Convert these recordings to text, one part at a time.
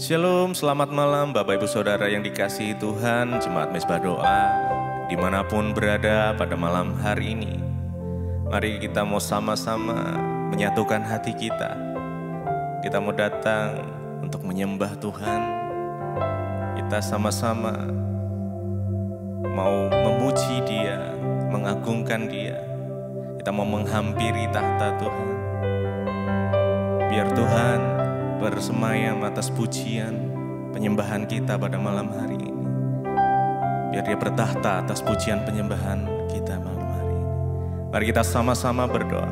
Shalom, selamat malam Bapak Ibu Saudara yang dikasihi Tuhan, Jemaat Mezbah Doa, dimanapun berada pada malam hari ini. Mari kita mau sama-sama menyatukan hati kita. Kita mau datang untuk menyembah Tuhan. Kita sama-sama mau memuji Dia, mengagungkan Dia. Kita mau menghampiri tahta Tuhan. Biar Tuhan bersemayam atas pujian penyembahan kita pada malam hari ini. Biar Dia bertahta atas pujian penyembahan kita malam hari ini. Mari kita sama-sama berdoa.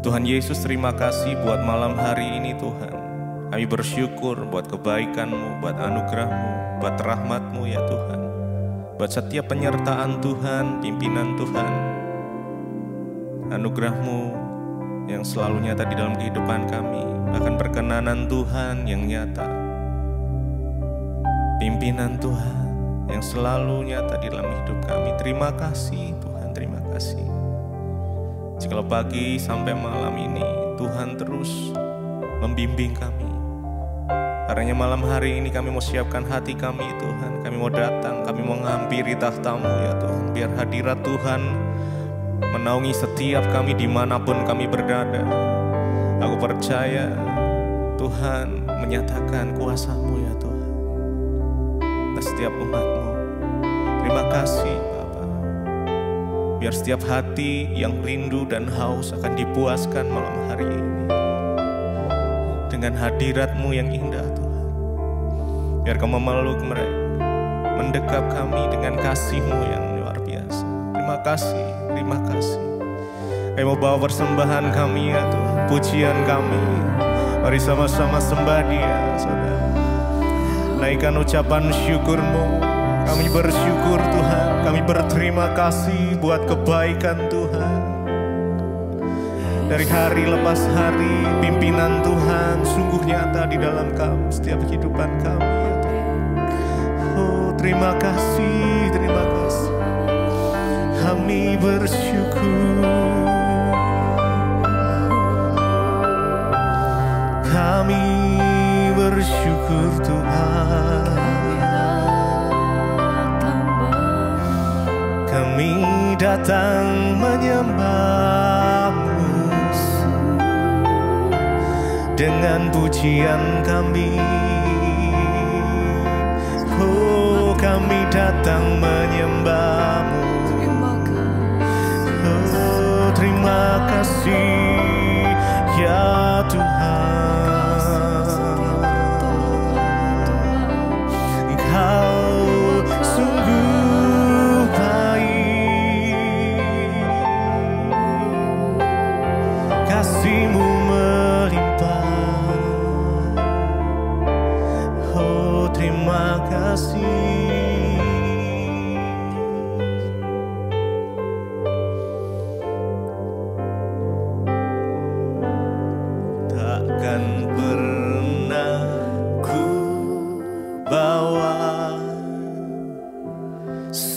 Tuhan Yesus, terima kasih buat malam hari ini Tuhan. Kami bersyukur buat kebaikan-Mu, buat anugerah-Mu, buat rahmat-Mu ya Tuhan. Buat setiap penyertaan Tuhan, pimpinan Tuhan. Anugerah-Mu yang selalu nyata di dalam kehidupan kami, bahkan perkenanan Tuhan yang nyata, pimpinan Tuhan yang selalu nyata di dalam hidup kami. Terima kasih Tuhan, terima kasih. Jikalau pagi sampai malam ini Tuhan terus membimbing kami, karena malam hari ini kami mau siapkan hati kami Tuhan. Kami mau datang, kami mau menghampiri tahta-Mu ya Tuhan. Biar hadirat Tuhan menaungi setiap kami dimanapun kami berada. Aku percaya Tuhan menyatakan kuasa-Mu ya Tuhan atas setiap umat-Mu. Terima kasih Bapa. Biar setiap hati yang rindu dan haus akan dipuaskan malam hari ini dengan hadirat-Mu yang indah Tuhan. Biar Kau memeluk mereka, mendekap kami dengan kasih-Mu yang luar biasa. Terima kasih, terima kasih. Kami mau bawa persembahan kami ya Tuhan, pujian kami. Mari sama-sama sembah Dia, saudara. Naikkan ucapan syukur-Mu. Kami bersyukur Tuhan, kami berterima kasih buat kebaikan Tuhan. Dari hari lepas hari, pimpinan Tuhan sungguh nyata di dalam kami, setiap kehidupan kami ya Tuhan. Oh, terima kasih, terima kasih. Kami bersyukur, kami bersyukur Tuhan. Kami datang menyembah-Mu dengan pujian kami. Oh, kami datang menyembah-Mu. Terima kasih ya Tuhan. Engkau sungguh baik, kasih-Mu melimpah. Oh, terima kasih.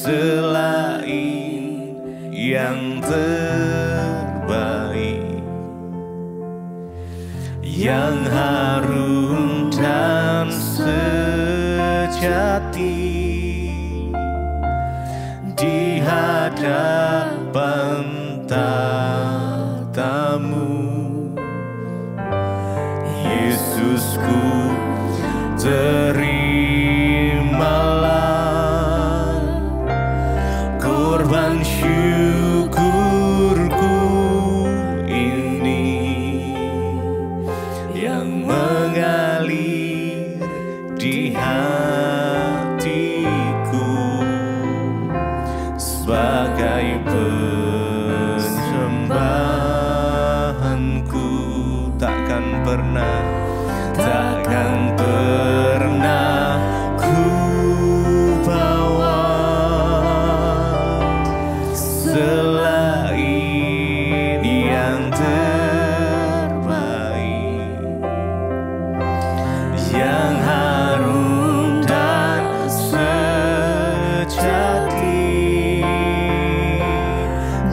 Selain yang terbaik, yang harum dan sejati di hadapan tahta-Mu, Yesusku, terimalah korban syukurku ini yang mengalir di hatiku sebagai persembahanku. Takkan pernah ku bawa selain yang terbaik, yang harum dan sejati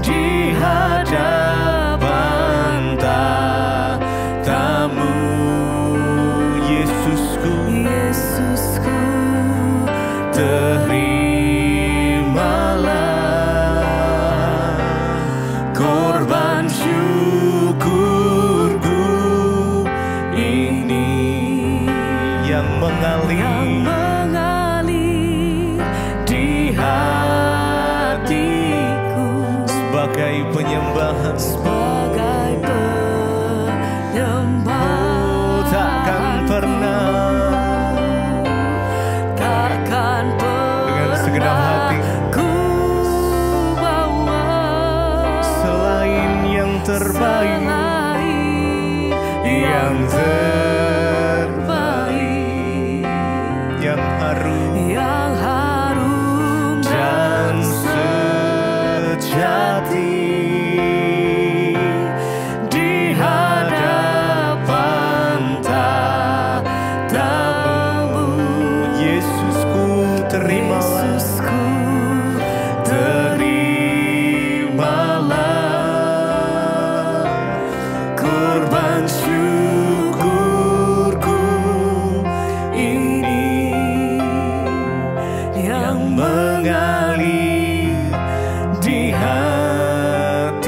di hadapan tahta-Mu, Yesus. mengalir di hatiku sebagai penyembahan, takkan pernah dengan segenap hati ku bawa selain yang terbaik, yang terbaik, yang harum dan sejati di hadapan tatamu. Yesusku, terimalah, kurban syukurku ini yang mengalir di hatiku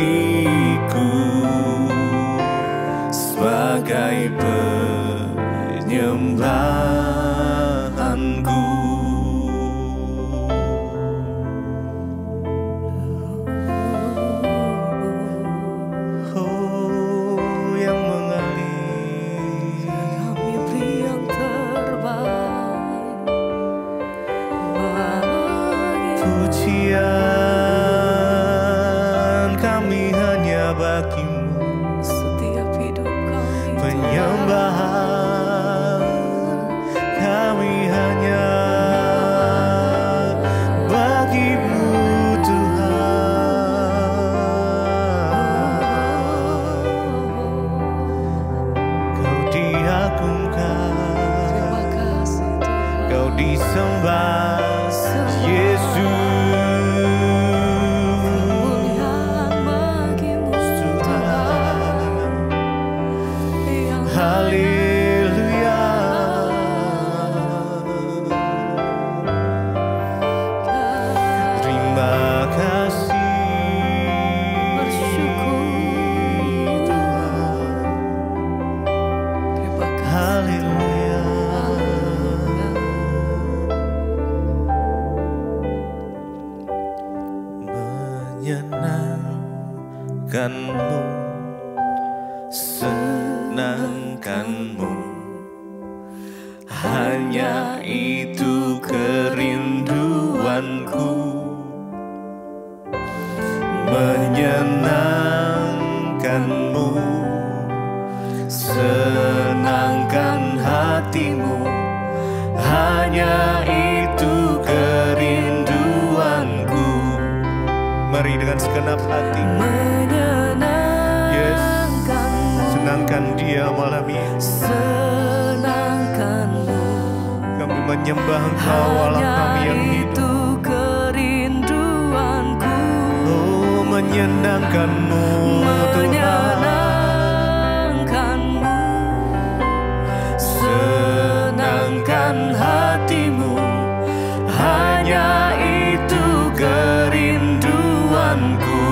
sebagai penyembahanku. Pujian kami hanya bagimu, setiap hidup kami, penyembahan kami hanya bagimu Tuhan. Kau diagungkan, Kau disembah Yesus. Haleluya. Terima kasih, bersyukur Tuhan. Haleluya. Menyenangkanmu, senangkanmu, hanya itu kerinduanku. Menyenangkanmu, senangkan hatimu, hanya itu kerinduanku. Mari dengan segenap hati, yes, senangkan Dia malam ini. senangkanmu, Kami menyembah Engkau Allah kami yang hidup. kerinduanku, Oh, menyenangkanmu Tuhan, menyenangkanmu, senangkan hatimu, hanya itu kerinduanku.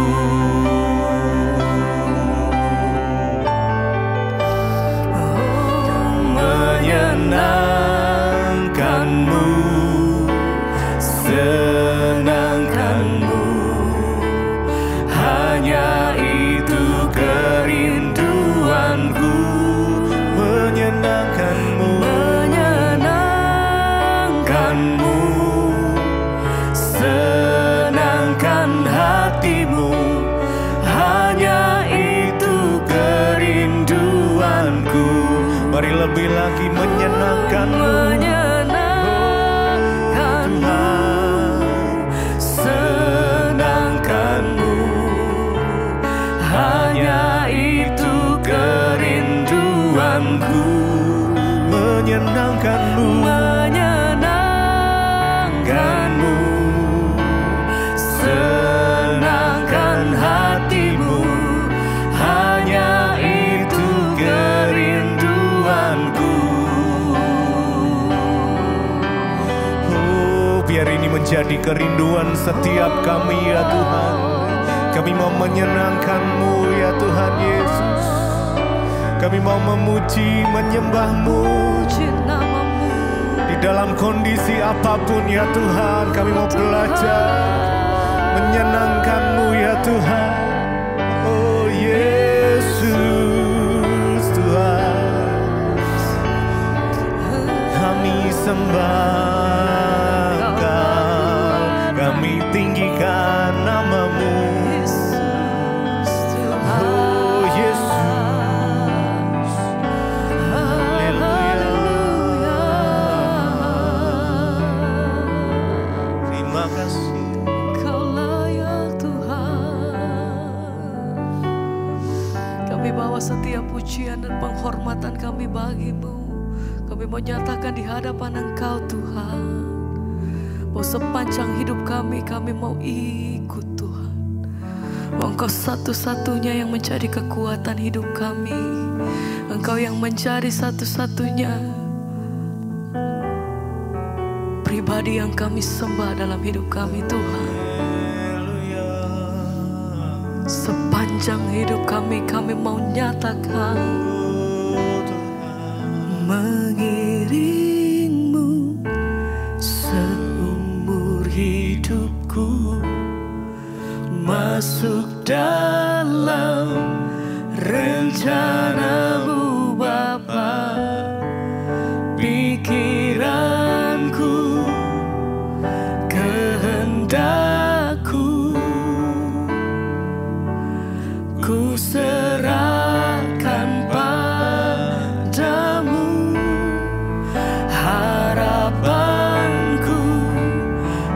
Menyenangkanmu, senangkanmu, hanya itu kerinduanku. Menyenangkanmu, menyenangkanmu, senangkan hatimu, hanya itu kerinduanku. Mari lebih lagi menyenangkanmu, menyenangkanmu, senangkanmu, hanya itu kerinduanku. Menyenangkanmu, menyenangkanmu, senangkan hatimu, hanya itu kerinduanku. Oh, biar ini menjadi kerinduan setiap kami ya Tuhan. Kami mau menyenangkan-Mu ya Tuhan Yesus. Kami mau memuji, menyembah-Mu. puji namamu, dalam kondisi apapun ya Tuhan, kami mau belajar menyenangkan-Mu ya Tuhan. Oh Yesus Tuhan, kami sembah Engkau, kami tinggikan nama-Mu. Oh Yesus, haleluya. Terima kasih. Kau layak Tuhan. Kami bawa setiap pujian dan penghormatan kami bagi-Mu. Kami mau nyatakan di hadapan Engkau Tuhan, bahwa sepanjang hidup kami mau ikut Tuhan. Bahwa Engkau satu-satunya yang menjadi kekuatan hidup kami. Engkau yang menjadi satu-satunya pribadi yang kami sembah dalam hidup kami Tuhan. Sepanjang hidup kami mau nyatakan mengiring-Mu seumur hidupku, masuk dalam rencana-Mu Bapa. Pikiranku, kehendakku, ku serahkan padamu. Harapanku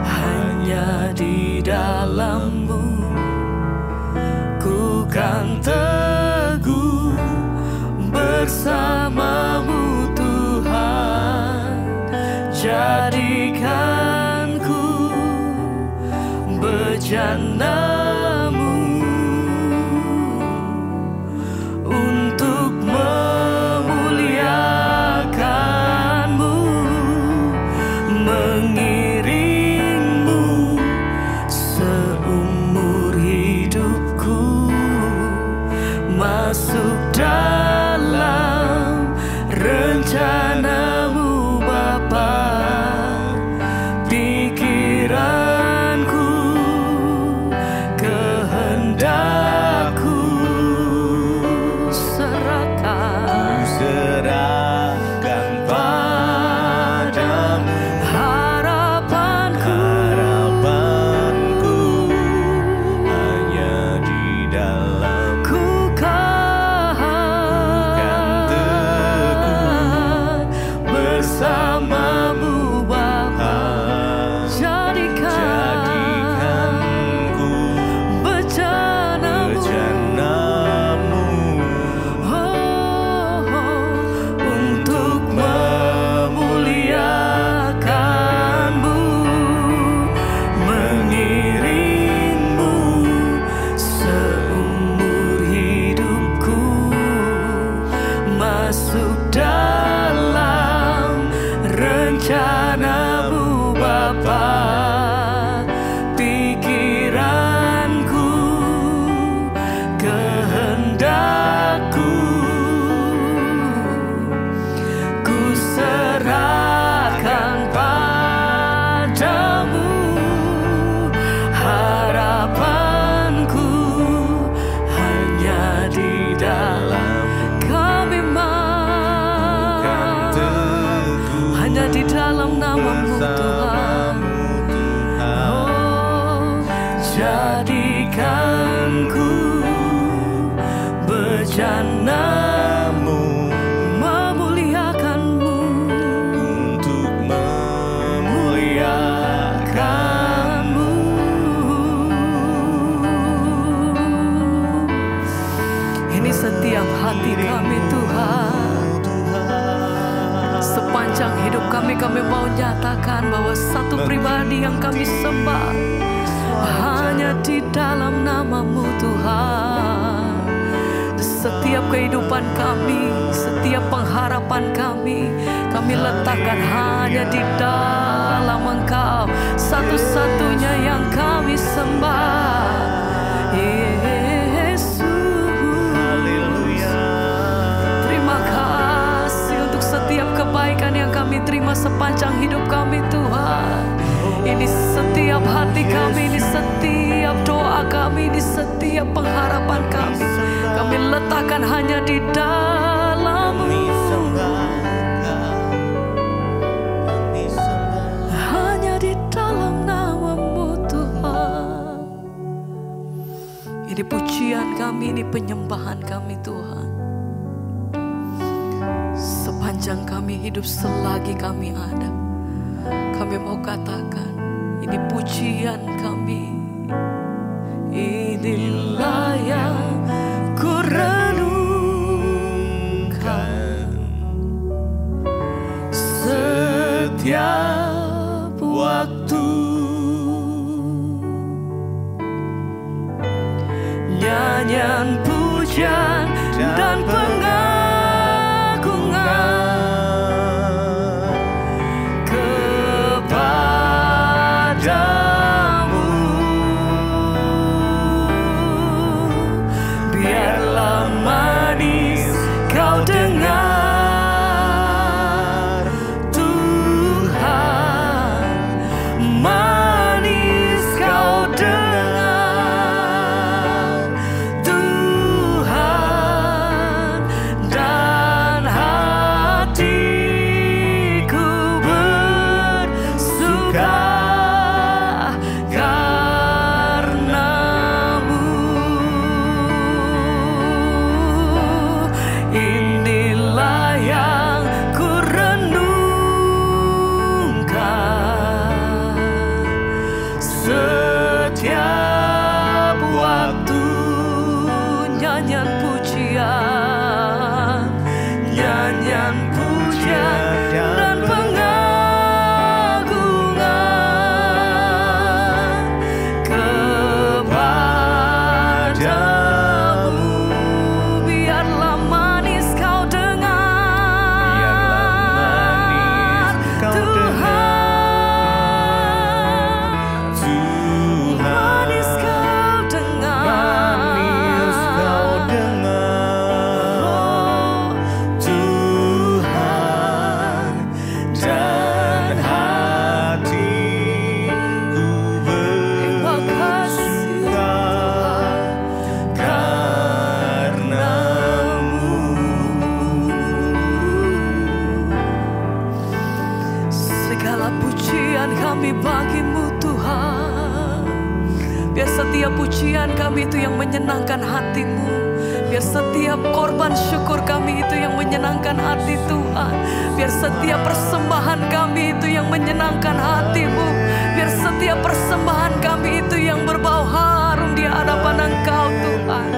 hanya di dalam-Mu. Ku kan teguh bersama-Mu Tuhan. Jadikanku bejana-Mu untuk memuliakan-Mu, mengiring-Mu seumur hidupku, masuk dalam rencana-Mu Bapa. Pikiranku, kehendakku, serahkan padamu. harapanku Hanya di dalam ku kan teguh bersama-Mu Bapa. jadikanku Bejana-Mu untuk memuliakan-Mu, mengiring-Mu seumur hidupku, masuk dalam rencana-Mu Bapa. Pikiranku, kehendakku, ku serahkan padamu. Harapanku hanya di dalam kami hanya di dalam nama-Mu Tuhan. Oh, jadikanku bejana-Mu, memuliakan-Mu, untuk memuliakan-Mu. Ini setiap hati kami Tuhan. Sepanjang hidup kami mau nyatakan bahwa satu pribadi yang kami sembah hanya di dalam nama-Mu Tuhan. Setiap kehidupan kami, setiap pengharapan kami letakkan hanya di dalam Engkau. Satu-satunya yang kami sembah, Yesus. Terima kasih untuk setiap kebaikan yang kami terima sepanjang hidup kami Tuhan. Ini setiap hati kami, ini setiap doa kami, ini setiap pengharapan kami. Kami letakkan hanya di dalam-Mu. Hanya di dalam nama-Mu Tuhan. Ini pujian kami, ini penyembahan kami Tuhan. Sepanjang kami hidup, selagi kami ada, kami mau katakan, ini pujian kami. Inilah yang ku renungkan setiap waktu. Nyanyian pujian dan kepadamu, biarlah manis kau dengar Tuhan, manis kau dengar Tuhan, dan hatiku bersuka karena-Mu. Inilah yang ku renungkan setiap waktu. Nyanyian pujian, nyanyian pujian dan pengagungan kepadamu, biarlah manis kau dengar Tuhan, manis kau dengar Tuhan, dan hatiku bersuka karena-Mu. Segala pujian kami bagi-Mu Tuhan. Biar setiap pujian kami itu yang menyenangkan hati-Mu. Biar setiap korban syukur kami itu yang menyenangkan hati Tuhan. Biar setiap persembahan kami itu yang menyenangkan hati-Mu. Biar setiap persembahan kami itu yang berbau harum di hadapan Engkau Tuhan.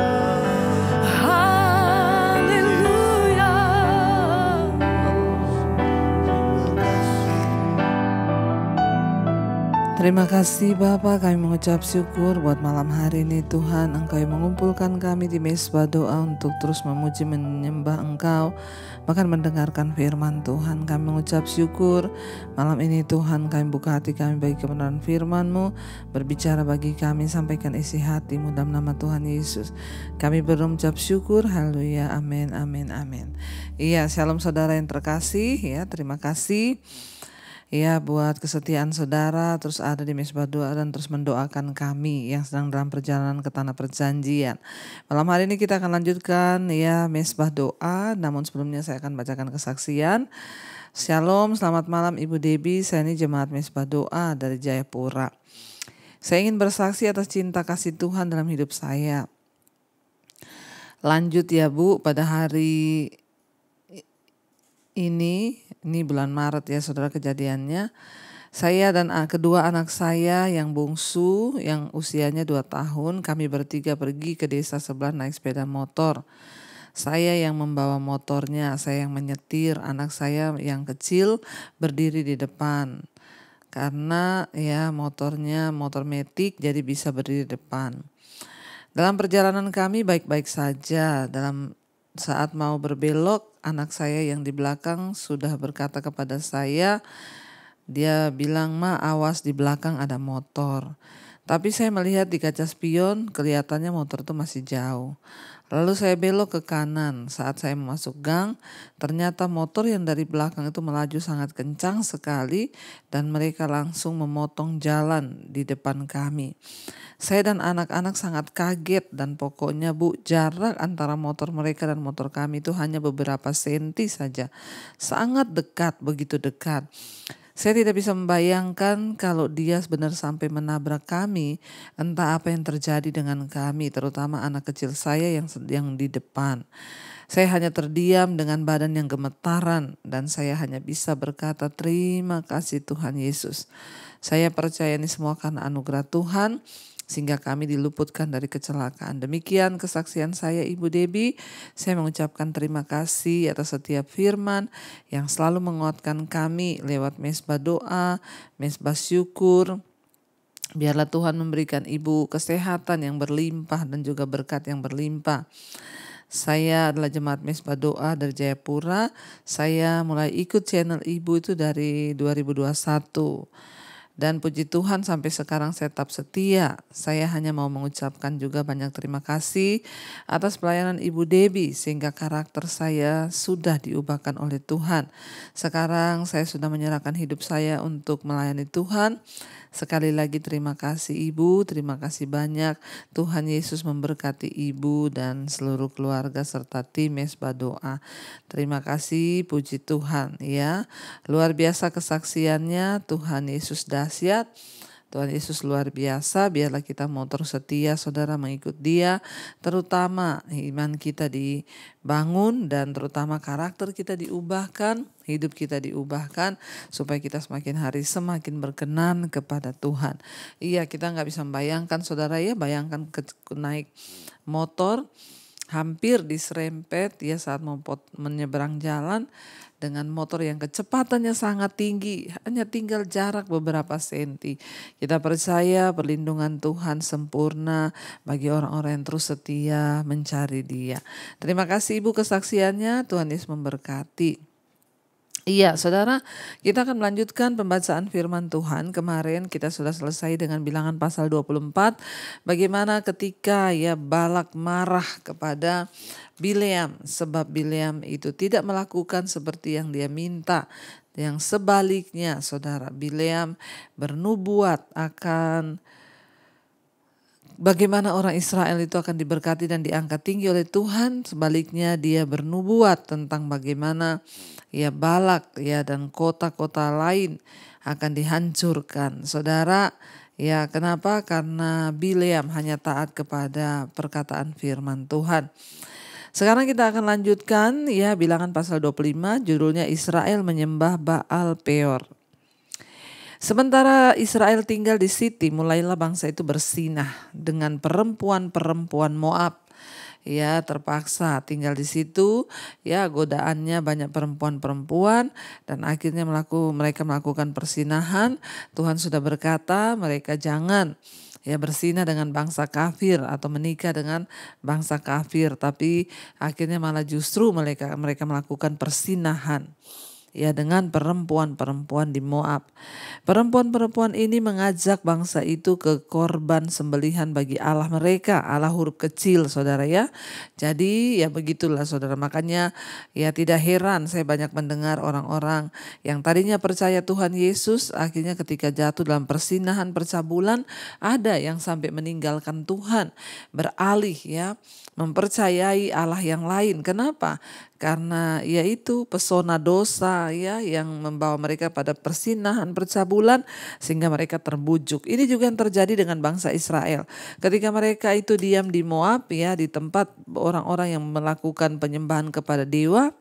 Haleluya. Terima kasih Bapa, kami mengucap syukur buat malam hari ini Tuhan. Engkau yang mengumpulkan kami di mezbah doa untuk terus memuji menyembah Engkau, bahkan mendengarkan firman Tuhan. Kami mengucap syukur malam ini Tuhan, kami buka hati kami bagi kebenaran firman-Mu. Berbicara bagi kami, sampaikan isi hati-Mu dalam nama Tuhan Yesus. Kami berucap syukur, haleluya, amin, amin, amin. Iya, shalom saudara yang terkasih, ya terima kasih. Ya, buat kesetiaan saudara terus ada di mezbah doa dan terus mendoakan kami yang sedang dalam perjalanan ke tanah perjanjian. Malam hari ini kita akan lanjutkan ya mezbah doa, namun sebelumnya saya akan bacakan kesaksian. Shalom, selamat malam Ibu Debbie, saya ini jemaat mezbah doa dari Jayapura. Saya ingin bersaksi atas cinta kasih Tuhan dalam hidup saya. Lanjut ya Bu, pada hari ini bulan Maret ya saudara kejadiannya. Saya dan kedua anak saya yang bungsu yang usianya 2 tahun, kami bertiga pergi ke desa sebelah naik sepeda motor. Saya yang membawa motornya, saya yang menyetir, anak saya yang kecil berdiri di depan. Karena ya motornya motor metik jadi bisa berdiri di depan. Dalam perjalanan kami baik-baik saja. Dalam saat mau berbelok, anak saya yang di belakang sudah berkata kepada saya, dia bilang, "Ma, awas di belakang ada motor." Tapi saya melihat di kaca spion kelihatannya motor itu masih jauh. Lalu saya belok ke kanan. Saat saya masuk gang, ternyata motor yang dari belakang itu melaju sangat kencang sekali dan mereka langsung memotong jalan di depan kami. Saya dan anak-anak sangat kaget dan pokoknya Bu, jarak antara motor mereka dan motor kami itu hanya beberapa senti saja. Sangat dekat, begitu dekat. Saya tidak bisa membayangkan kalau dia benar sampai menabrak kami, entah apa yang terjadi dengan kami, terutama anak kecil saya yang di depan. Saya hanya terdiam dengan badan yang gemetaran dan saya hanya bisa berkata terima kasih Tuhan Yesus. Saya percaya ini semua karena anugerah Tuhan sehingga kami diluputkan dari kecelakaan. Demikian kesaksian saya Ibu Debbie. Saya mengucapkan terima kasih atas setiap firman yang selalu menguatkan kami lewat mesbah doa, mesbah syukur. Biarlah Tuhan memberikan Ibu kesehatan yang berlimpah dan juga berkat yang berlimpah. Saya adalah jemaat mesbah doa dari Jayapura. Saya mulai ikut channel Ibu itu dari 2021. Dan puji Tuhan sampai sekarang saya tetap setia. Saya hanya mau mengucapkan juga banyak terima kasih atas pelayanan Ibu Debbie sehingga karakter saya sudah diubahkan oleh Tuhan. Sekarang saya sudah menyerahkan hidup saya untuk melayani Tuhan. Sekali lagi terima kasih Ibu, terima kasih banyak. Tuhan Yesus memberkati Ibu dan seluruh keluarga serta tim mesbah doa. Terima kasih, puji Tuhan ya. Luar biasa kesaksiannya, Tuhan Yesus dahsyat. Tuhan Yesus luar biasa, biarlah kita mau terus setia saudara mengikut Dia, terutama iman kita dibangun dan terutama karakter kita diubahkan, hidup kita diubahkan supaya kita semakin hari semakin berkenan kepada Tuhan. Iya, kita nggak bisa membayangkan saudara ya, bayangkan naik motor hampir diserempet ya saat mau menyeberang jalan dengan motor yang kecepatannya sangat tinggi, hanya tinggal jarak beberapa senti. Kita percaya perlindungan Tuhan sempurna bagi orang-orang yang terus setia mencari Dia. Terima kasih Ibu kesaksiannya, Tuhan Yesus memberkati. Iya saudara, kita akan melanjutkan pembacaan firman Tuhan. Kemarin kita sudah selesai dengan bilangan pasal 24. Bagaimana ketika ya Balak marah kepada Bileam. Sebab Bileam itu tidak melakukan seperti yang dia minta. Yang sebaliknya saudara, Bileam bernubuat akan bagaimana orang Israel itu akan diberkati dan diangkat tinggi oleh Tuhan. Sebaliknya dia bernubuat tentang bagaimana ya Balak ya dan kota-kota lain akan dihancurkan. Saudara, ya kenapa? Karena Bileam hanya taat kepada perkataan firman Tuhan. Sekarang kita akan lanjutkan ya bilangan pasal 25, judulnya Israel menyembah Baal Peor. Sementara Israel tinggal di Siti, mulailah bangsa itu bersinah dengan perempuan-perempuan Moab. Ya terpaksa tinggal di situ, ya godaannya banyak perempuan-perempuan dan akhirnya mereka melakukan persinahan. Tuhan sudah berkata mereka jangan ya bersinah dengan bangsa kafir atau menikah dengan bangsa kafir, tapi akhirnya malah justru mereka melakukan persinahan ya dengan perempuan-perempuan di Moab. Perempuan-perempuan ini mengajak bangsa itu ke korban sembelihan bagi Allah mereka, Allah huruf kecil saudara ya. Jadi ya begitulah saudara, makanya ya tidak heran saya banyak mendengar orang-orang yang tadinya percaya Tuhan Yesus akhirnya ketika jatuh dalam persinahan percabulan ada yang sampai meninggalkan Tuhan, beralih ya mempercayai Allah yang lain. Kenapa? Karena yaitu pesona dosa ya yang membawa mereka pada persinahan percabulan sehingga mereka terbujuk. Ini juga yang terjadi dengan bangsa Israel. Ketika mereka itu diam di Moab ya, di tempat orang-orang yang melakukan penyembahan kepada dewa,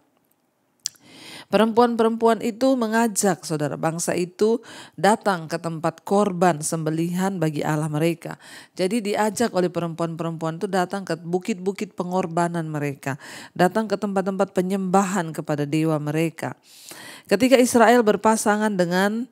perempuan-perempuan itu mengajak saudara bangsa itu datang ke tempat korban sembelihan bagi Allah mereka. Jadi diajak oleh perempuan-perempuan itu datang ke bukit-bukit pengorbanan mereka. Datang ke tempat-tempat penyembahan kepada dewa mereka. Ketika Israel berpasangan dengan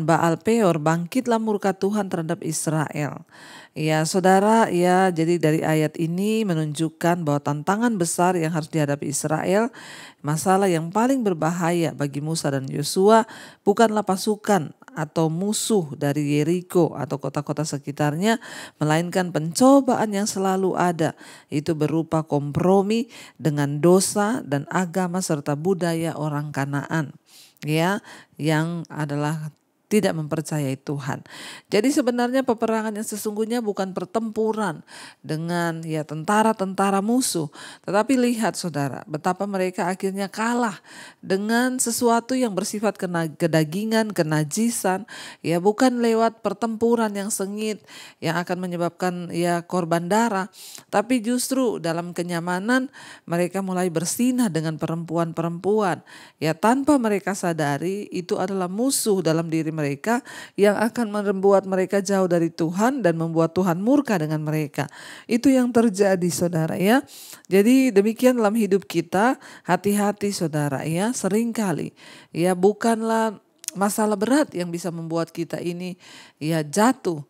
Baal Peor, bangkitlah murka Tuhan terhadap Israel. Ya saudara ya, jadi dari ayat ini menunjukkan bahwa tantangan besar yang harus dihadapi Israel, masalah yang paling berbahaya bagi Musa dan Yosua bukanlah pasukan atau musuh dari Yeriko atau kota-kota sekitarnya, melainkan pencobaan yang selalu ada. Itu berupa kompromi dengan dosa dan agama serta budaya orang Kanaan, ya, yang adalah tidak mempercayai Tuhan. Jadi sebenarnya peperangan yang sesungguhnya bukan pertempuran dengan ya tentara-tentara musuh. Tetapi lihat saudara, betapa mereka akhirnya kalah dengan sesuatu yang bersifat kedagingan, kenajisan. Ya bukan lewat pertempuran yang sengit yang akan menyebabkan ya korban darah. Tapi justru dalam kenyamanan mereka mulai bersinah dengan perempuan-perempuan. Ya tanpa mereka sadari itu adalah musuh dalam diri mereka yang akan membuat mereka jauh dari Tuhan dan membuat Tuhan murka dengan mereka. Itu yang terjadi saudara ya. Jadi demikian dalam hidup kita, hati-hati saudara ya, seringkali ya bukanlah masalah berat yang bisa membuat kita ini ya jatuh.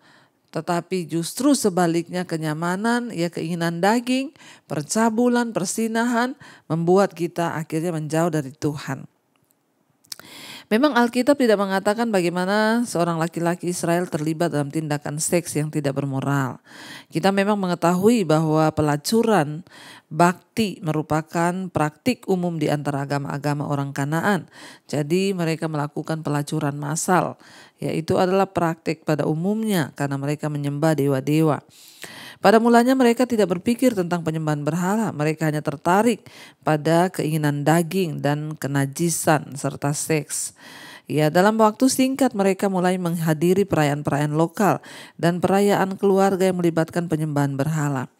Tetapi justru sebaliknya kenyamanan, ya keinginan daging, percabulan, persinahan membuat kita akhirnya menjauh dari Tuhan. Memang Alkitab tidak mengatakan bagaimana seorang laki-laki Israel terlibat dalam tindakan seks yang tidak bermoral. Kita memang mengetahui bahwa pelacuran bakti merupakan praktik umum di antara agama-agama orang Kanaan. Jadi mereka melakukan pelacuran massal, yaitu adalah praktik pada umumnya karena mereka menyembah dewa-dewa. Pada mulanya mereka tidak berpikir tentang penyembahan berhala, mereka hanya tertarik pada keinginan daging dan kenajisan serta seks. Ya, dalam waktu singkat mereka mulai menghadiri perayaan-perayaan lokal dan perayaan keluarga yang melibatkan penyembahan berhala.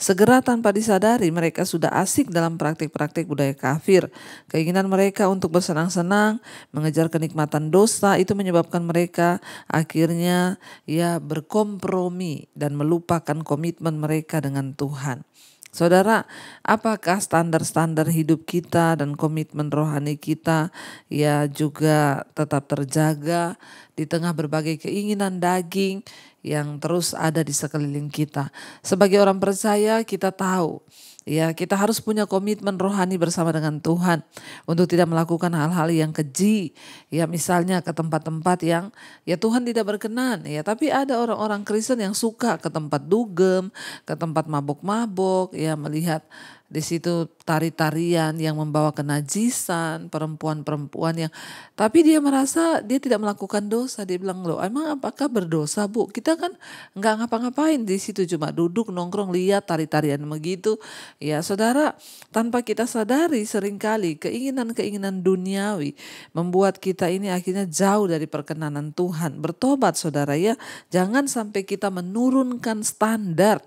Segera tanpa disadari mereka sudah asik dalam praktik-praktik budaya kafir. Keinginan mereka untuk bersenang-senang, mengejar kenikmatan dosa itu menyebabkan mereka akhirnya ya berkompromi dan melupakan komitmen mereka dengan Tuhan. Saudara, apakah standar-standar hidup kita dan komitmen rohani kita ya juga tetap terjaga di tengah berbagai keinginan daging yang terus ada di sekeliling kita? Sebagai orang percaya kita tahu ya kita harus punya komitmen rohani bersama dengan Tuhan untuk tidak melakukan hal-hal yang keji, ya misalnya ke tempat-tempat yang ya Tuhan tidak berkenan ya. Tapi ada orang-orang Kristen yang suka ke tempat dugem, ke tempat mabok-mabok, ya melihat di situ tari-tarian yang membawa kenajisan, perempuan-perempuan yang tapi dia merasa dia tidak melakukan dosa. Dia bilang, loh emang apakah berdosa bu? Kita kan nggak ngapa-ngapain di situ, cuma duduk nongkrong lihat tari-tarian begitu. Ya saudara, tanpa kita sadari seringkali keinginan-keinginan duniawi membuat kita ini akhirnya jauh dari perkenanan Tuhan. Bertobat saudara ya, jangan sampai kita menurunkan standar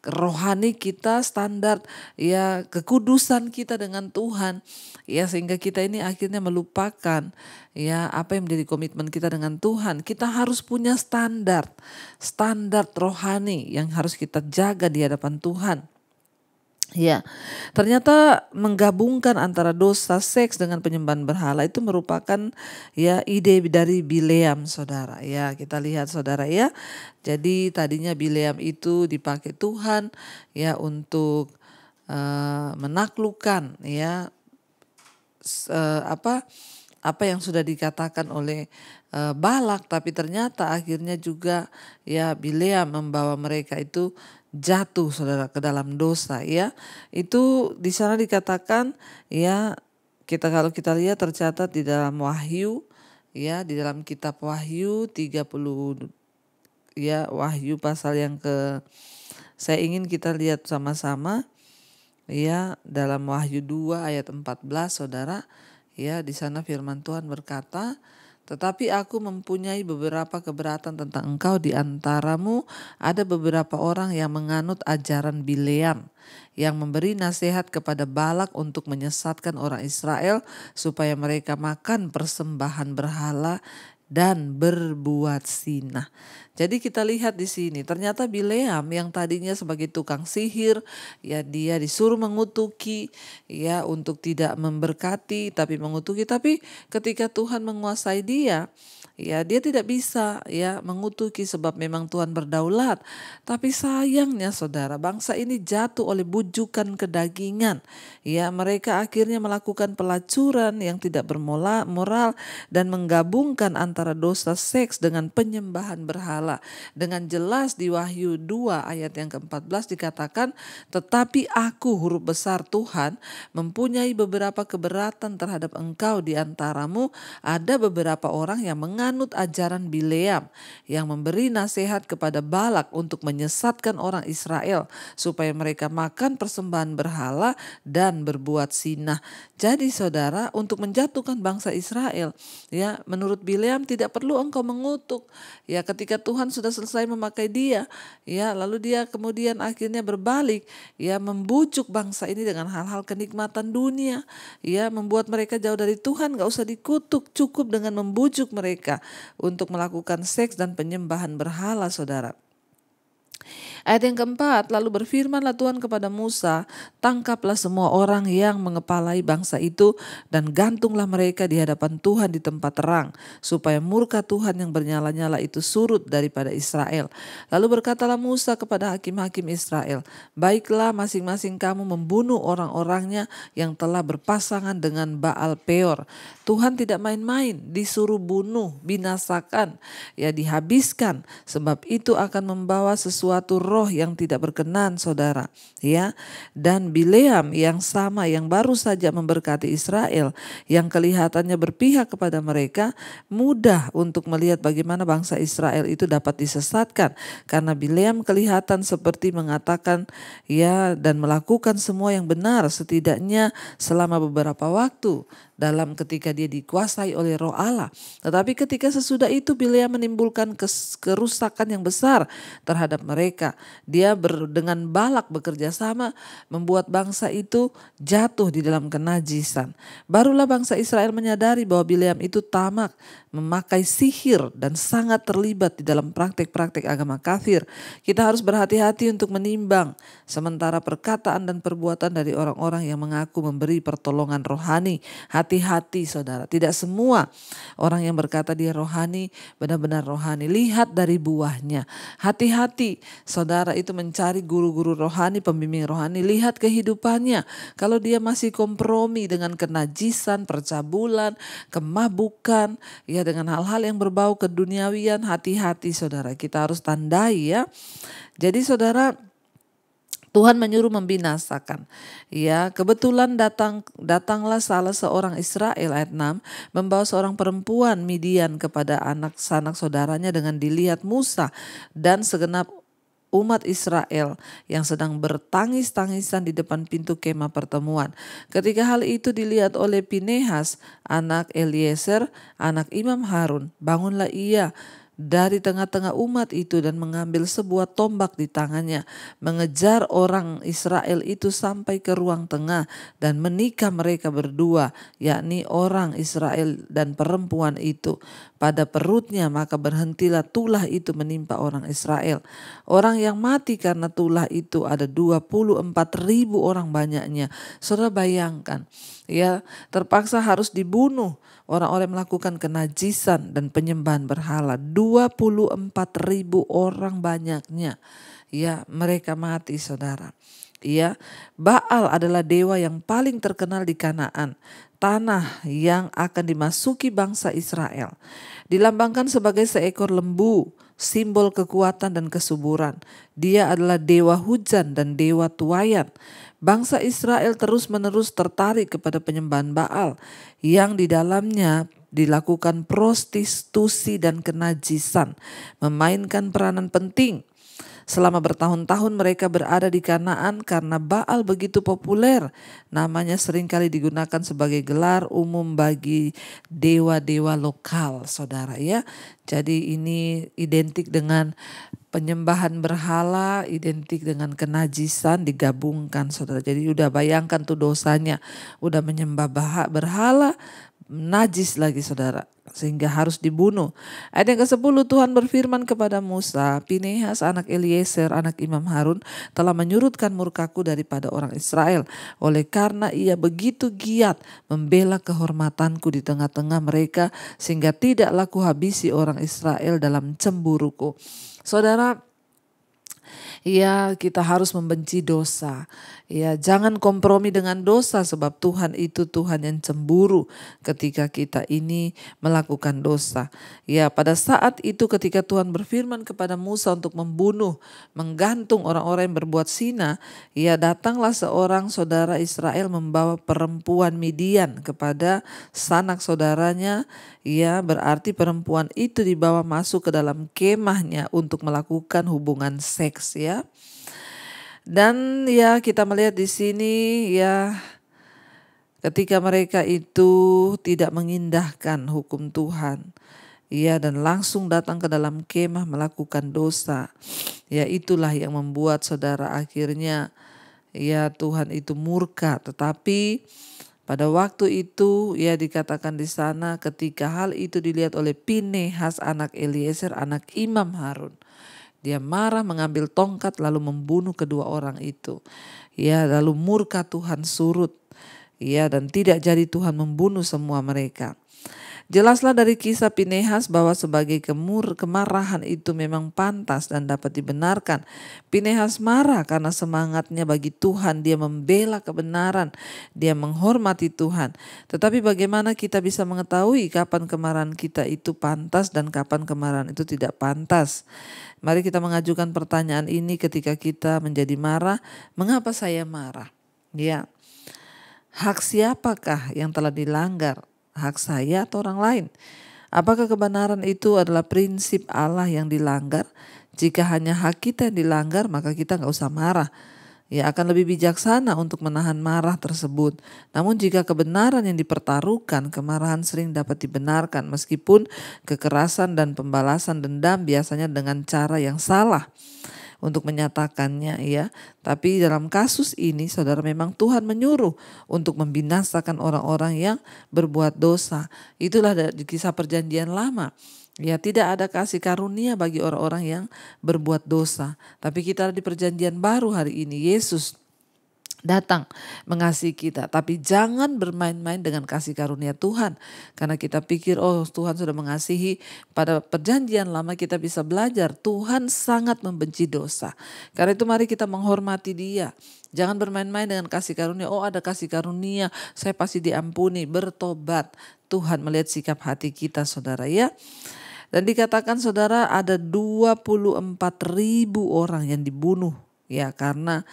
rohani kita, standar ya kekudusan kita dengan Tuhan ya, sehingga kita ini akhirnya melupakan ya apa yang menjadi komitmen kita dengan Tuhan. Kita harus punya standar rohani yang harus kita jaga di hadapan Tuhan. Ya, ternyata menggabungkan antara dosa seks dengan penyembahan berhala itu merupakan ya ide dari Bileam saudara. Ya, kita lihat saudara ya. Jadi tadinya Bileam itu dipakai Tuhan ya untuk menaklukkan ya apa yang sudah dikatakan oleh Balak, tapi ternyata akhirnya juga ya Bileam membawa mereka itu jatuh saudara ke dalam dosa ya. Itu di sana dikatakan ya, kalau kita lihat tercatat di dalam Wahyu ya, di dalam kitab Wahyu 30 ya, Wahyu pasal yang saya ingin kita lihat sama-sama ya, dalam Wahyu 2 ayat 14 saudara ya. Di sana firman Tuhan berkata, tetapi aku mempunyai beberapa keberatan tentang engkau. Di antaramu ada beberapa orang yang menganut ajaran Bileam, yang memberi nasihat kepada Balak untuk menyesatkan orang Israel supaya mereka makan persembahan berhala dan berbuat zina. Jadi kita lihat di sini ternyata Bileam yang tadinya sebagai tukang sihir ya, dia disuruh mengutuki ya untuk tidak memberkati tapi mengutuki. Tapi ketika Tuhan menguasai dia Ya, dia tidak bisa ya mengutuki sebab memang Tuhan berdaulat. Tapi sayangnya saudara, bangsa ini jatuh oleh bujukan kedagingan. Ya, mereka akhirnya melakukan pelacuran yang tidak bermoral dan menggabungkan antara dosa seks dengan penyembahan berhala. Dengan jelas di Wahyu 2 ayat yang ke-14 dikatakan, tetapi aku, huruf besar Tuhan, mempunyai beberapa keberatan terhadap engkau di antaramu. Ada beberapa orang yang menganut ajaran Bileam yang memberi nasihat kepada Balak untuk menyesatkan orang Israel supaya mereka makan persembahan berhala dan berbuat zina. Jadi saudara, untuk menjatuhkan bangsa Israel, ya, menurut Bileam tidak perlu engkau mengutuk. Ya, ketika Tuhan sudah selesai memakai dia, ya, lalu dia kemudian akhirnya berbalik, ya, membujuk bangsa ini dengan hal-hal kenikmatan dunia, ya, membuat mereka jauh dari Tuhan. Gak usah dikutuk, cukup dengan membujuk mereka untuk melakukan seks dan penyembahan berhala, saudara. Ayat yang keempat, lalu berfirmanlah Tuhan kepada Musa, tangkaplah semua orang yang mengepalai bangsa itu dan gantunglah mereka di hadapan Tuhan di tempat terang, supaya murka Tuhan yang bernyala-nyala itu surut daripada Israel. Lalu berkatalah Musa kepada hakim-hakim Israel, baiklah masing-masing kamu membunuh orang-orangnya yang telah berpasangan dengan Baal Peor. Tuhan tidak main-main, disuruh bunuh, binasakan, ya, dihabiskan, sebab itu akan membawa sesuatu roh yang tidak berkenan, saudara, ya. Dan Bileam yang sama, yang baru saja memberkati Israel, yang kelihatannya berpihak kepada mereka, mudah untuk melihat bagaimana bangsa Israel itu dapat disesatkan, karena Bileam kelihatan seperti mengatakan, ya, dan melakukan semua yang benar setidaknya selama beberapa waktu dalam ketika dia dikuasai oleh roh Allah. Tetapi ketika sesudah itu Bileam menimbulkan kerusakan yang besar terhadap mereka. Dia dengan Balak bekerja sama membuat bangsa itu jatuh di dalam kenajisan. Barulah bangsa Israel menyadari bahwa Bileam itu tamak, memakai sihir dan sangat terlibat di dalam praktik-praktik agama kafir. Kita harus berhati-hati untuk menimbang sementara perkataan dan perbuatan dari orang-orang yang mengaku memberi pertolongan rohani. Hati-hati saudara, tidak semua orang yang berkata dia rohani benar-benar rohani. Lihat dari buahnya. Hati-hati saudara itu mencari guru-guru rohani, pembimbing rohani. Lihat kehidupannya. Kalau dia masih kompromi dengan kenajisan, percabulan, kemabukan, ya, dengan hal-hal yang berbau keduniawian, hati-hati saudara. Kita harus tandai, ya. Jadi saudara, Tuhan menyuruh membinasakan. Ya, kebetulan datanglah salah seorang Israel, ayat 6, membawa seorang perempuan Midian kepada anak sanak saudaranya dengan dilihat Musa dan segenap umat Israel yang sedang bertangis-tangisan di depan pintu kemah pertemuan. Ketika hal itu dilihat oleh Pinehas, anak Eliezer, anak Imam Harun, bangunlah ia dari tengah-tengah umat itu dan mengambil sebuah tombak di tangannya, mengejar orang Israel itu sampai ke ruang tengah dan menikah mereka berdua, yakni orang Israel dan perempuan itu pada perutnya, maka berhentilah tulah itu menimpa orang Israel. Orang yang mati karena tulah itu ada 24.000 orang banyaknya. Saudara bayangkan, ya, terpaksa harus dibunuh orang-orang melakukan kenajisan dan penyembahan berhala. 24.000 orang banyaknya. Ya, mereka mati saudara. Ya, Baal adalah dewa yang paling terkenal di Kanaan, tanah yang akan dimasuki bangsa Israel. Dilambangkan sebagai seekor lembu, simbol kekuatan dan kesuburan. Dia adalah dewa hujan dan dewa tuayan. Bangsa Israel terus-menerus tertarik kepada penyembahan Baal yang di dalamnya dilakukan prostitusi dan kenajisan, memainkan peranan penting. Selama bertahun-tahun mereka berada di Kanaan karena Baal begitu populer. Namanya seringkali digunakan sebagai gelar umum bagi dewa-dewa lokal, saudara, ya. Jadi ini identik dengan penyembahan berhala, identik dengan kenajisan digabungkan, saudara. Jadi udah bayangkan tuh dosanya, udah menyembah berhala, najis lagi saudara. sehingga harus dibunuh. Ayat yang ke-10, Tuhan berfirman kepada Musa, Pinehas anak Eliezer anak Imam Harun telah menyurutkan murkaku daripada orang Israel, oleh karena ia begitu giat membela kehormatanku di tengah-tengah mereka, sehingga tidaklah kuhabisi orang Israel dalam cemburuku. Saudara, ya, kita harus membenci dosa. Ya, jangan kompromi dengan dosa, sebab Tuhan itu Tuhan yang cemburu ketika kita ini melakukan dosa. Ya, pada saat itu ketika Tuhan berfirman kepada Musa untuk membunuh, menggantung orang-orang yang berbuat zina, ya datanglah seorang saudara Israel membawa perempuan Midian kepada sanak saudaranya. Ya, berarti perempuan itu dibawa masuk ke dalam kemahnya untuk melakukan hubungan seks, ya. Dan ya kita melihat di sini ya ketika mereka itu tidak mengindahkan hukum Tuhan, ya, dan langsung datang ke dalam kemah melakukan dosa. Ya, itulah yang membuat saudara akhirnya ya Tuhan itu murka. Tetapi pada waktu itu ya dikatakan di sana ketika hal itu dilihat oleh Pinehas anak Eliezer anak Imam Harun, dia marah, mengambil tongkat lalu membunuh kedua orang itu. Ya, lalu murka Tuhan surut. Ya, dan tidak jadi Tuhan membunuh semua mereka. Jelaslah dari kisah Pinehas bahwa sebagai kemarahan itu memang pantas dan dapat dibenarkan. Pinehas marah karena semangatnya bagi Tuhan, dia membela kebenaran, dia menghormati Tuhan. Tetapi bagaimana kita bisa mengetahui kapan kemarahan kita itu pantas dan kapan kemarahan itu tidak pantas? Mari kita mengajukan pertanyaan ini ketika kita menjadi marah. Mengapa saya marah? Ya, hak siapakah yang telah dilanggar? Hak saya atau orang lain? Apakah kebenaran itu adalah prinsip Allah yang dilanggar? Jika hanya hak kita yang dilanggar, maka kita gak usah marah. Ya, akan lebih bijaksana untuk menahan marah tersebut. Namun jika kebenaran yang dipertaruhkan, kemarahan sering dapat dibenarkan meskipun kekerasan dan pembalasan dendam biasanya dengan cara yang salah untuk menyatakannya, ya. Tapi dalam kasus ini saudara, memang Tuhan menyuruh untuk membinasakan orang-orang yang berbuat dosa. Itulah di kisah perjanjian lama. Ya, tidak ada kasih karunia bagi orang-orang yang berbuat dosa. Tapi kita di perjanjian baru hari ini, Yesus datang mengasihi kita. Tapi jangan bermain-main dengan kasih karunia Tuhan. Karena kita pikir Tuhan sudah mengasihi. Pada perjanjian lama kita bisa belajar Tuhan sangat membenci dosa. Karena itu mari kita menghormati Dia. Jangan bermain-main dengan kasih karunia. Ada kasih karunia, saya pasti diampuni. Bertobat. Tuhan melihat sikap hati kita, saudara, ya. Dan dikatakan saudara ada 24.000 orang yang dibunuh, ya, karena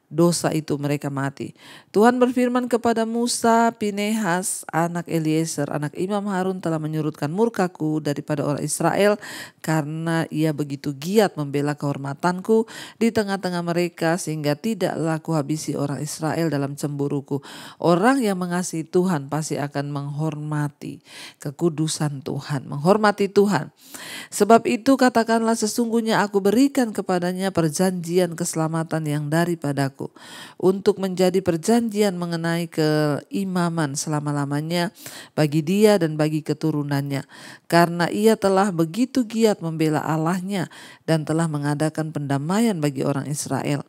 dosa itu mereka mati. Tuhan berfirman kepada Musa, Pinehas anak Eliezer anak Imam Harun telah menyurutkan murkaku daripada orang Israel karena ia begitu giat membela kehormatanku di tengah-tengah mereka, sehingga tidaklah kuhabisi orang Israel dalam cemburuku. Orang yang mengasihi Tuhan pasti akan menghormati kekudusan Tuhan, menghormati Tuhan. Sebab itu katakanlah, sesungguhnya aku berikan kepadanya perjanjian keselamatan yang daripadaku, untuk menjadi perjanjian mengenai keimaman selama-lamanya bagi dia dan bagi keturunannya, karena ia telah begitu giat membela Allahnya dan telah mengadakan pendamaian bagi orang Israel.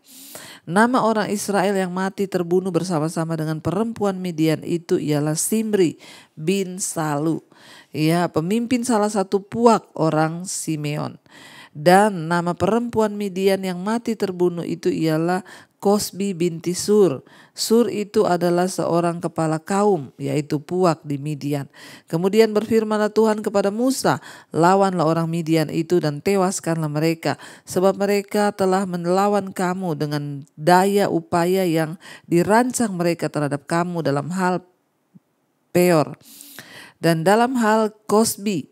Nama orang Israel yang mati terbunuh bersama-sama dengan perempuan Midian itu ialah Simri bin Salu, ya, pemimpin salah satu puak orang Simeon. Dan nama perempuan Midian yang mati terbunuh itu ialah Kosbi binti Sur. Sur itu adalah seorang kepala kaum, yaitu puak di Midian. Kemudian berfirmanlah Tuhan kepada Musa, lawanlah orang Midian itu dan tewaskanlah mereka, sebab mereka telah melawan kamu dengan daya upaya yang dirancang mereka terhadap kamu dalam hal Peor dan dalam hal Kosbi.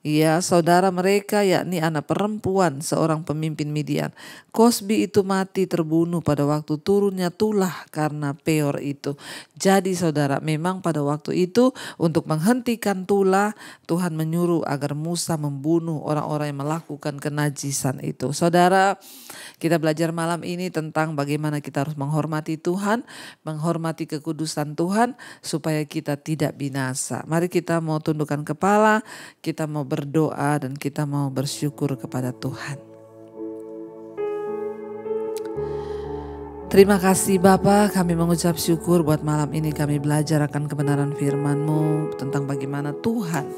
Ya, saudara mereka yakni anak perempuan seorang pemimpin Midian. Kosbi itu mati terbunuh pada waktu turunnya tulah karena Peor itu. Jadi saudara, memang pada waktu itu untuk menghentikan tulah, Tuhan menyuruh agar Musa membunuh orang-orang yang melakukan kenajisan itu. Saudara, kita belajar malam ini tentang bagaimana kita harus menghormati Tuhan, menghormati kekudusan Tuhan supaya kita tidak binasa. Mari kita mau tundukkan kepala, kita mau berdoa dan kita mau bersyukur kepada Tuhan. Terima kasih Bapa, kami mengucap syukur buat malam ini kami belajar akan kebenaran firman-Mu tentang bagaimana Tuhan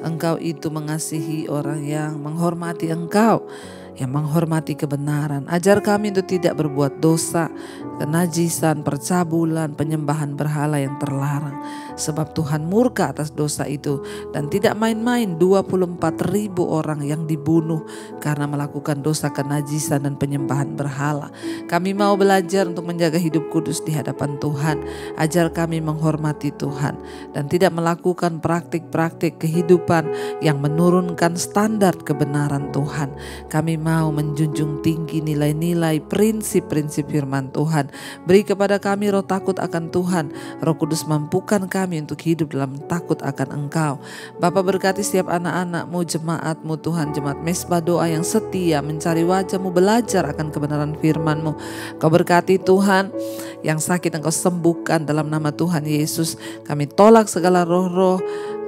Engkau itu mengasihi orang yang menghormati Engkau, yang menghormati kebenaran. Ajar kami untuk tidak berbuat dosa, kenajisan, percabulan, penyembahan berhala yang terlarang. Sebab Tuhan murka atas dosa itu dan tidak main-main 24.000 orang yang dibunuh karena melakukan dosa kenajisan dan penyembahan berhala. Kami mau belajar untuk menjaga hidup kudus di hadapan Tuhan. Ajar kami menghormati Tuhan dan tidak melakukan praktik-praktik kehidupan yang menurunkan standar kebenaran Tuhan. Kami mau menjunjung tinggi nilai-nilai prinsip-prinsip firman Tuhan. Beri kepada kami roh takut akan Tuhan. Roh Kudus mampukan kami untuk hidup dalam takut akan Engkau. Bapa, berkati setiap anak-anak-Mu, jemaat-Mu Tuhan, jemaat Mesbah Doa yang setia mencari wajah-Mu, belajar akan kebenaran firman-Mu. Kau berkati Tuhan, yang sakit Engkau sembuhkan dalam nama Tuhan Yesus. Kami tolak segala roh-roh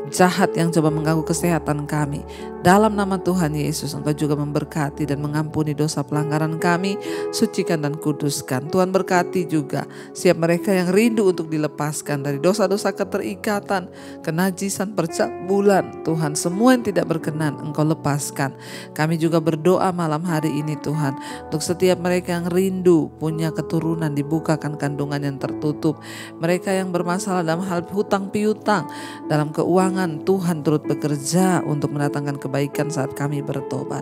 jahat yang coba mengganggu kesehatan kami. Dalam nama Tuhan Yesus, Engkau juga memberkati dan mengampuni dosa pelanggaran kami, sucikan dan kuduskan. Tuhan berkati juga siap mereka yang rindu untuk dilepaskan dari dosa-dosa keterikatan, kenajisan, percabulan. Tuhan, semua yang tidak berkenan Engkau lepaskan. Kami juga berdoa malam hari ini Tuhan, untuk setiap mereka yang rindu punya keturunan, dibukakan kandungan yang tertutup. Mereka yang bermasalah dalam hal hutang piutang, dalam keuangan, Tuhan turut bekerja untuk mendatangkan kebaikan saat kami bertobat.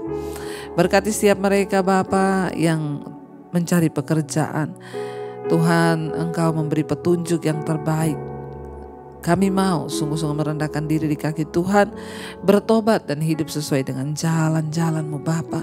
Berkati setiap mereka Bapa yang mencari pekerjaan. Tuhan, Engkau memberi petunjuk yang terbaik. Kami mau sungguh-sungguh merendahkan diri di kaki Tuhan, bertobat dan hidup sesuai dengan jalan-jalan-Mu Bapa.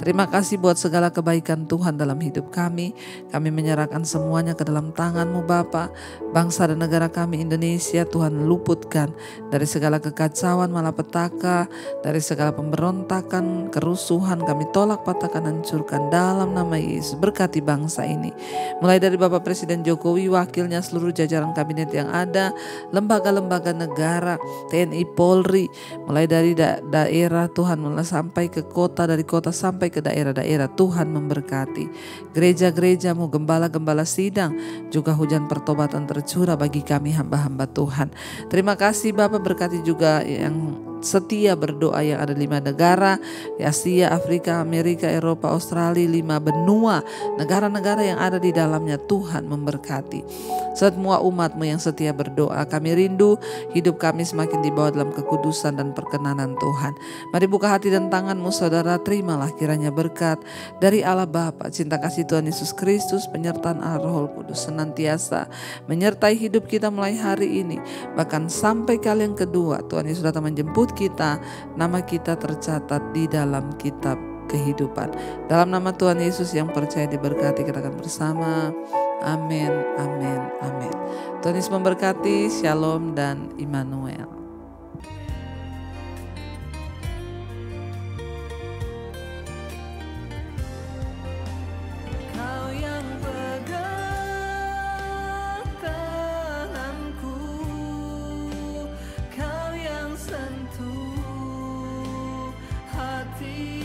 Terima kasih buat segala kebaikan Tuhan dalam hidup kami. Kami menyerahkan semuanya ke dalam tangan-Mu Bapa. Bangsa dan negara kami Indonesia Tuhan luputkan dari segala kekacauan, malapetaka, dari segala pemberontakan, kerusuhan. Kami tolak, patahkan, hancurkan dalam nama Yesus. Berkati bangsa ini, mulai dari Bapak Presiden Jokowi, wakilnya, seluruh jajaran kabinet yang ada, lembaga-lembaga negara, TNI, Polri, mulai dari daerah Tuhan, mulai sampai ke kota, dari kota sampai ke daerah-daerah. Tuhan memberkati gereja-gereja-Mu, gembala-gembala sidang, juga hujan pertobatan tercurah bagi kami hamba-hamba Tuhan. Terima kasih Bapak, berkati juga yang setia berdoa yang ada 5 negara, Asia, Afrika, Amerika, Eropa, Australia, 5 benua, negara-negara yang ada di dalamnya. Tuhan memberkati semua umat-Mu yang setia berdoa. Kami rindu hidup kami semakin dibawa dalam kekudusan dan perkenanan Tuhan. Mari buka hati dan tangan-Mu saudara, terimalah kiranya berkat dari Allah Bapa, cinta kasih Tuhan Yesus Kristus, penyertaan Allah Roh Kudus senantiasa menyertai hidup kita mulai hari ini, bahkan sampai kali yang kedua Tuhan Yesus datang menjemput kita. Nama kita tercatat di dalam kitab kehidupan. Dalam nama Tuhan Yesus yang percaya diberkati, kita akan bersama. Amin, amin, amin. Tuhan Yesus memberkati. Shalom dan Immanuel. Kau yang pegang tanganku, Kau yang sentuh hati